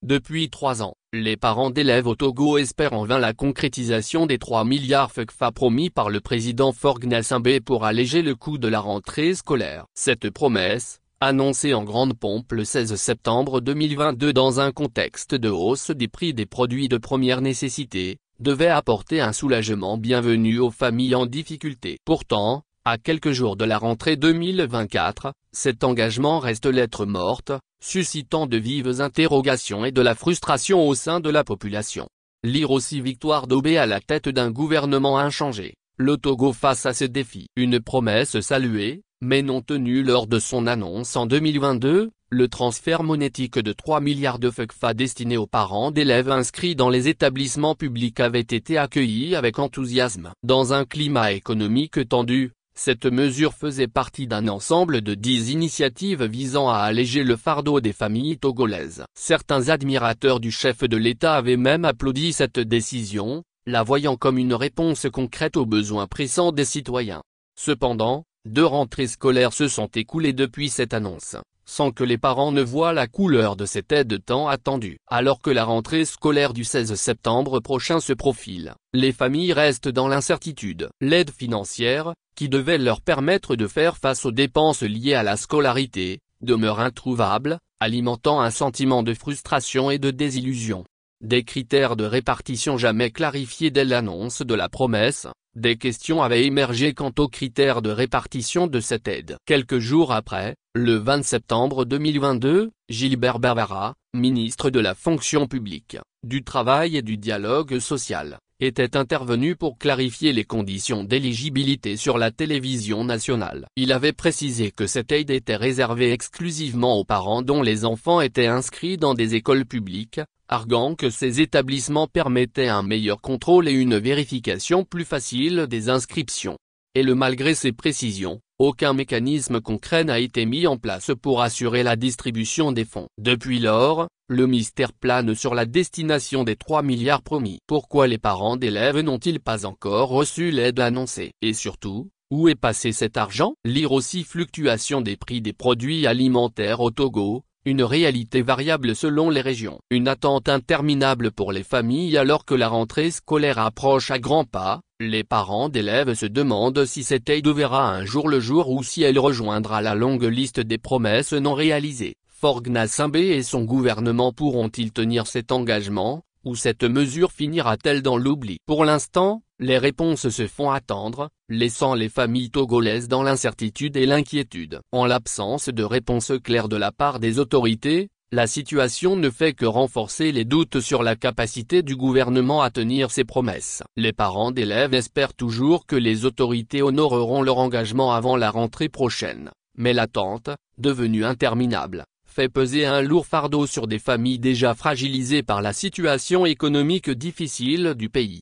Depuis 3 ans, les parents d'élèves au Togo espèrent en vain la concrétisation des 3 milliards FECFA promis par le président Faure Gnassingbé pour alléger le coût de la rentrée scolaire. Cette promesse, annoncée en grande pompe le 16 septembre 2022 dans un contexte de hausse des prix des produits de première nécessité, devait apporter un soulagement bienvenu aux familles en difficulté. Pourtant, à quelques jours de la rentrée 2024, cet engagement reste lettre morte, suscitant de vives interrogations et de la frustration au sein de la population. Lire aussi victoire d'Obé à la tête d'un gouvernement inchangé. Le Togo face à ce défi. Une promesse saluée, mais non tenue lors de son annonce en 2022, le transfert monétique de 3 milliards de FECFA destinés aux parents d'élèves inscrits dans les établissements publics avait été accueilli avec enthousiasme. Dans un climat économique tendu, cette mesure faisait partie d'un ensemble de 10 initiatives visant à alléger le fardeau des familles togolaises. Certains admirateurs du chef de l'État avaient même applaudi cette décision, la voyant comme une réponse concrète aux besoins pressants des citoyens. Cependant, 2 rentrées scolaires se sont écoulées depuis cette annonce, sans que les parents ne voient la couleur de cette aide tant attendue. Alors que la rentrée scolaire du 16 septembre prochain se profile, les familles restent dans l'incertitude. L'aide financière, qui devait leur permettre de faire face aux dépenses liées à la scolarité, demeure introuvable, alimentant un sentiment de frustration et de désillusion. Des critères de répartition jamais clarifiés dès l'annonce de la promesse, des questions avaient émergé quant aux critères de répartition de cette aide. Quelques jours après, le 20 septembre 2022, Gilbert Barbara, ministre de la Fonction publique, du Travail et du Dialogue social, était intervenu pour clarifier les conditions d'éligibilité sur la télévision nationale. Il avait précisé que cette aide était réservée exclusivement aux parents dont les enfants étaient inscrits dans des écoles publiques, arguant que ces établissements permettaient un meilleur contrôle et une vérification plus facile des inscriptions. Et malgré ces précisions, aucun mécanisme concret n'a été mis en place pour assurer la distribution des fonds. Depuis lors, le mystère plane sur la destination des 3 milliards promis. Pourquoi les parents d'élèves n'ont-ils pas encore reçu l'aide annoncée? Et surtout, où est passé cet argent? Lire aussi fluctuation des prix des produits alimentaires au Togo, une réalité variable selon les régions. Une attente interminable pour les familles alors que la rentrée scolaire approche à grands pas. Les parents d'élèves se demandent si cette aide verra un jour le jour ou si elle rejoindra la longue liste des promesses non réalisées. Faure Gnassingbé et son gouvernement pourront-ils tenir cet engagement, ou cette mesure finira-t-elle dans l'oubli? Pour l'instant, les réponses se font attendre, laissant les familles togolaises dans l'incertitude et l'inquiétude. En l'absence de réponse claire de la part des autorités, la situation ne fait que renforcer les doutes sur la capacité du gouvernement à tenir ses promesses. Les parents d'élèves espèrent toujours que les autorités honoreront leur engagement avant la rentrée prochaine, mais l'attente, devenue interminable, fait peser un lourd fardeau sur des familles déjà fragilisées par la situation économique difficile du pays.